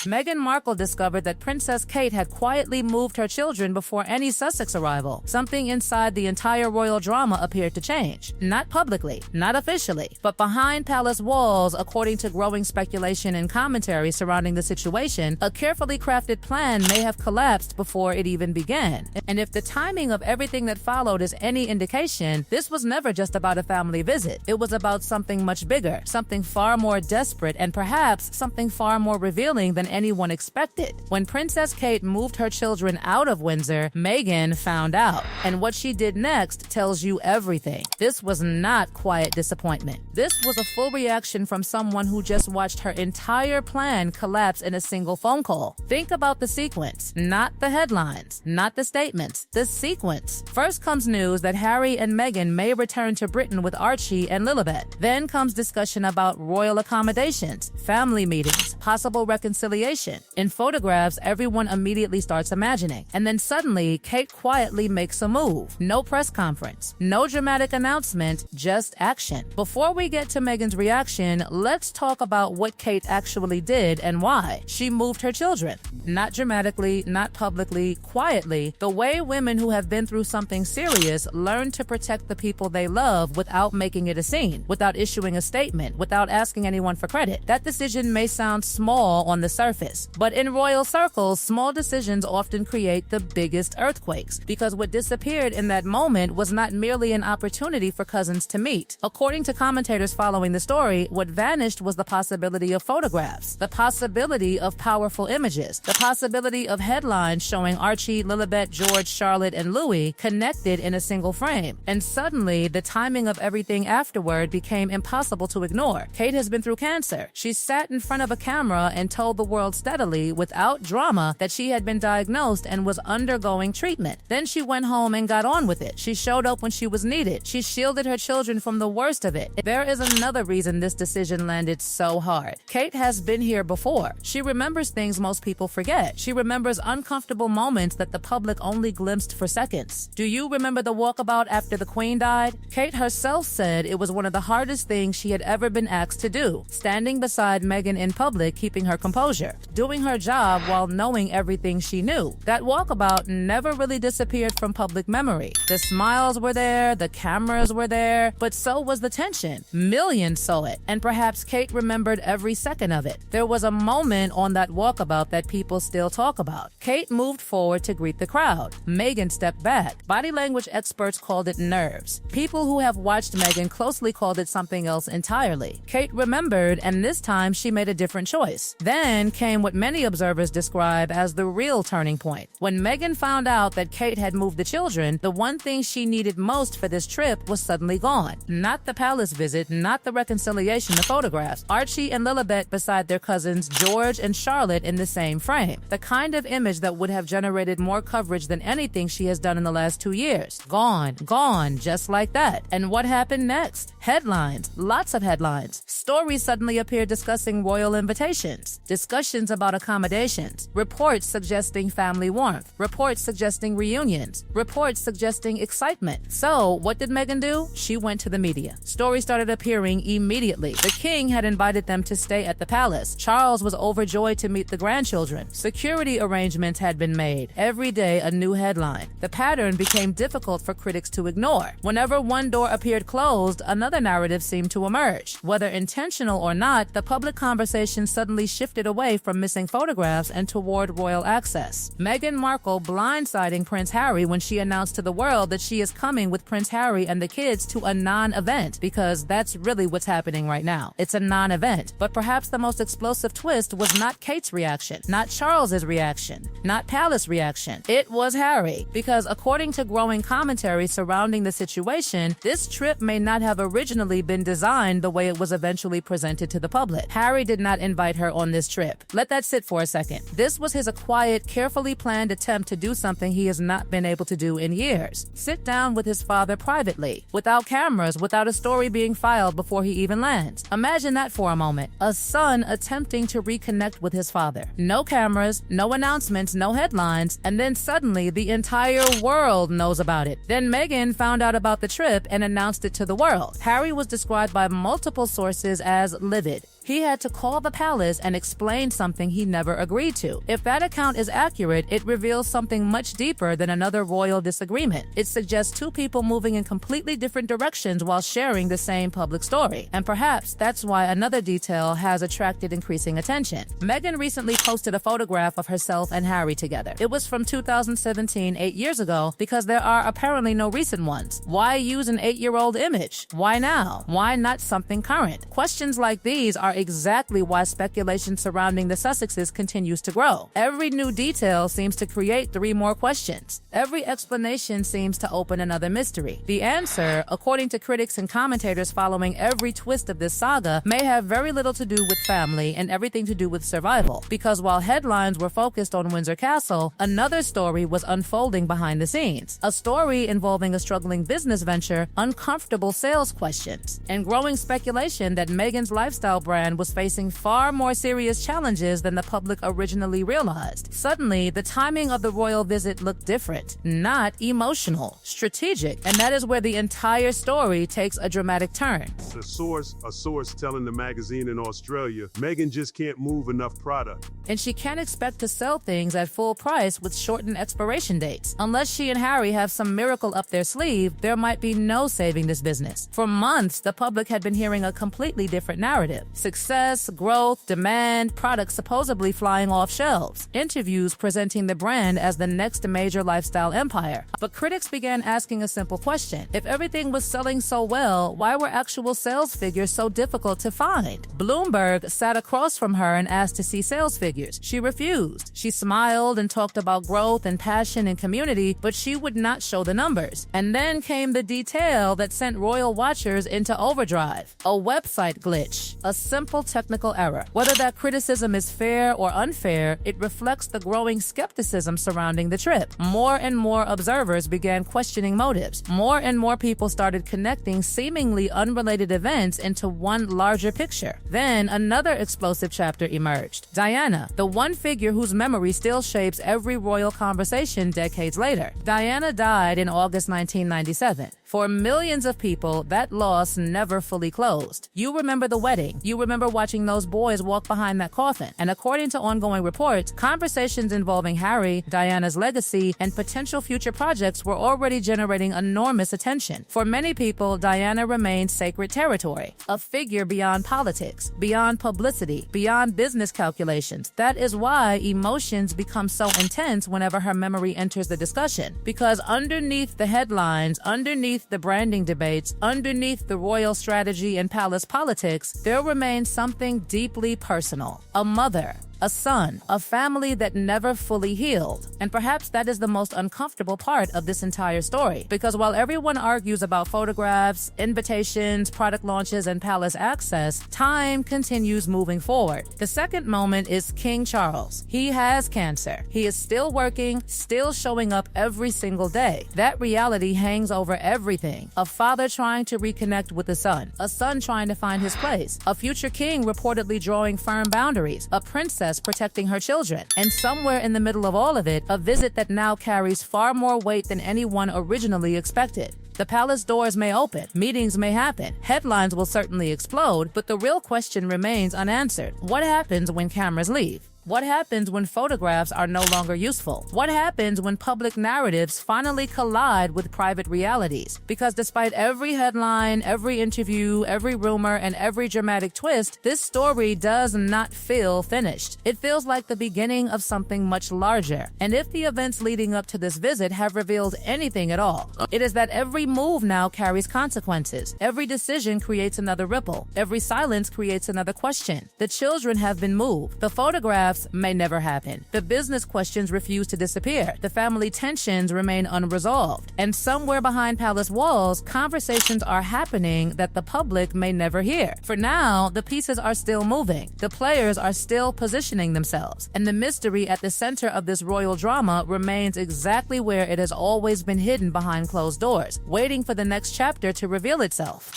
Meghan Markle discovered that Princess Kate had quietly moved her children before any Sussex arrival. Something inside the entire royal drama appeared to change. Not publicly, not officially, but behind palace walls, according to growing speculation and commentary surrounding the situation, a carefully crafted plan may have collapsed before it even began. And if the timing of everything that followed is any indication, this was never just about a family visit. It was about something much bigger, something far more desperate, and perhaps something far more revealing than anyone expected. When Princess Kate moved her children out of Windsor, Meghan found out. And what she did next tells you everything. This was not quiet disappointment. This was a full reaction from someone who just watched her entire plan collapse in a single phone call. Think about the sequence, not the headlines, not the statements, the sequence. First comes news that Harry and Meghan may return to Britain with Archie and Lilibet. Then comes discussion about royal accommodations, family meetings, possible reconciliation. In photographs, everyone immediately starts imagining. And then suddenly, Kate quietly makes a move. No press conference, no dramatic announcement, just action. Before we get to Meghan's reaction, let's talk about what Kate actually did and why. She moved her children. Not dramatically, not publicly, quietly, the way women who have been through something serious learn to protect the people they love without making it a scene, without issuing a statement, without asking anyone for credit. That decision may sound small on the surface, but in royal circles, small decisions often create the biggest earthquakes, because what disappeared in that moment was not merely an opportunity for cousins to meet. According to commentators following the story, what vanished was the possibility of photographs, the possibility of powerful images, the possibility of headlines showing Archie, Lilibet, George, Charlotte, and Louis connected in a single frame. And suddenly, the timing of everything afterward became impossible to ignore. Kate has been through cancer. She sat in front of a camera and told the world steadily, without drama, that she had been diagnosed and was undergoing treatment. Then she went home and got on with it. She showed up when she was needed. She shielded her children from the worst of it. There is another reason this decision landed so hard. Kate has been here before. She remembers things most people forget. She remembers uncomfortable moments that the public only glimpsed for seconds. Do you remember the walkabout after the Queen died? Kate herself said it was one of the hardest things she had ever been asked to do, standing beside Meghan in public, keeping her composure, doing her job while knowing everything she knew. That walkabout never really disappeared from public memory. The smiles were there, the cameras were there, but so was the tension. Millions saw it, and perhaps Kate remembered every second of it. There was a moment on that walkabout that people still talk about. Kate moved forward to greet the crowd. Meghan stepped back. Body language experts called it nerves. People who have watched Meghan closely called it something else entirely. Kate remembered, and this time she made a different choice. Then came what many observers describe as the real turning point. When Meghan found out that Kate had moved the children, the one thing she needed most for this trip was suddenly gone. Not the palace visit, not the reconciliation, the photographs. Archie and Lilibet beside their cousins George and Charlotte in the same frame. The kind of image that would have generated more coverage than anything she has done in the last 2 years. Gone, just like that. And what happened next? Headlines, lots of headlines. Stories suddenly appeared discussing royal invitations, discussions about accommodations, reports suggesting family warmth, reports suggesting reunions, reports suggesting excitement. So, what did Meghan do? She went to the media. Stories started appearing immediately. The king had invited them to stay at the palace. Charles was overjoyed to meet the grandchildren. Security arrangements had been made. Every day, a new headline. The pattern became difficult for critics to ignore. Whenever one door appeared closed, another narrative seemed to emerge. Whether intentional or not, the public conversation suddenly shifted away from missing photographs and toward royal access. Meghan Markle blindsiding Prince Harry when she announced to the world that she is coming with Prince Harry and the kids to a non-event, because that's really what's happening right now. It's a non-event. But perhaps the most explosive twist was not Kate's reaction, not Charles's reaction, not Palace reaction. It was Harry, because according to growing commentary surrounding the situation, this trip may not have originally been designed the way it was eventually presented to the public. Harry did not invite her on this trip. Let that sit for a second. This was his quiet, carefully planned attempt to do something he has not been able to do in years. Sit down with his father privately, without cameras, without a story being filed before he even lands. Imagine that for a moment. A son attempting to reconnect with his father. No cameras, no announcements, no headlines, and then suddenly the entire world knows about it. Then Meghan found out about the trip and announced it to the world. Harry was described by multiple sources as livid. He had to call the palace and explain something he never agreed to. If that account is accurate, it reveals something much deeper than another royal disagreement. It suggests two people moving in completely different directions while sharing the same public story. And perhaps that's why another detail has attracted increasing attention. Meghan recently posted a photograph of herself and Harry together. It was from 2017, 8 years ago, because there are apparently no recent ones. Why use an 8-year-old image? Why now? Why not something current? Questions like these are exactly why speculation surrounding the Sussexes continues to grow. Every new detail seems to create 3 more questions. Every explanation seems to open another mystery. The answer, according to critics and commentators following every twist of this saga, may have very little to do with family and everything to do with survival. Because while headlines were focused on Windsor Castle, another story was unfolding behind the scenes. A story involving a struggling business venture, uncomfortable sales questions, and growing speculation that Meghan's lifestyle brand was facing far more serious challenges than the public originally realized. Suddenly, the timing of the royal visit looked different, not emotional, strategic, and that is where the entire story takes a dramatic turn. A source telling the magazine in Australia, Meghan just can't move enough product. And she can't expect to sell things at full price with shortened expiration dates. Unless she and Harry have some miracle up their sleeve, there might be no saving this business. For months, the public had been hearing a completely different narrative. Success, growth, demand, products supposedly flying off shelves. Interviews presenting the brand as the next major lifestyle empire. But critics began asking a simple question. If everything was selling so well, why were actual sales figures so difficult to find? Bloomberg sat across from her and asked to see sales figures. She refused. She smiled and talked about growth and passion and community, but she would not show the numbers. And then came the detail that sent royal watchers into overdrive. A website glitch. A simple technical error. Whether that criticism is fair or unfair, it reflects the growing skepticism surrounding the trip. More and more observers began questioning motives. More and more people started connecting seemingly unrelated events into one larger picture. Then another explosive chapter emerged. Diana, the one figure whose memory still shapes every royal conversation decades later. Diana died in August 1997. For millions of people, that loss never fully closed. You remember the wedding. You remember watching those boys walk behind that coffin. And according to ongoing reports, conversations involving Harry, Diana's legacy, and potential future projects were already generating enormous attention. For many people, Diana remained sacred territory, a figure beyond politics, beyond publicity, beyond business calculations. That is why emotions become so intense whenever her memory enters the discussion. Because underneath the headlines, underneath the branding debates, underneath the royal strategy and palace politics, there remains something deeply personal. A mother, a son, a family that never fully healed. And perhaps that is the most uncomfortable part of this entire story. Because while everyone argues about photographs, invitations, product launches, and palace access, time continues moving forward. The second moment is King Charles. He has cancer. He is still working, still showing up every single day. That reality hangs over everything. A father trying to reconnect with a son trying to find his place, a future king reportedly drawing firm boundaries, a princess protecting her children, and somewhere in the middle of all of it, a visit that now carries far more weight than anyone originally expected. The palace doors may open, meetings may happen, headlines will certainly explode, but the real question remains unanswered. What happens when cameras leave? What happens when photographs are no longer useful? What happens when public narratives finally collide with private realities? Because despite every headline, every interview, every rumor, and every dramatic twist, this story does not feel finished. It feels like the beginning of something much larger. And if the events leading up to this visit have revealed anything at all, it is that every move now carries consequences. Every decision creates another ripple. Every silence creates another question. The children have been moved. The photographs may never happen. The business questions refuse to disappear. The family tensions remain unresolved. And somewhere behind palace walls, conversations are happening that the public may never hear. For now, the pieces are still moving. The players are still positioning themselves. And the mystery at the center of this royal drama remains exactly where it has always been hidden behind closed doors, waiting for the next chapter to reveal itself.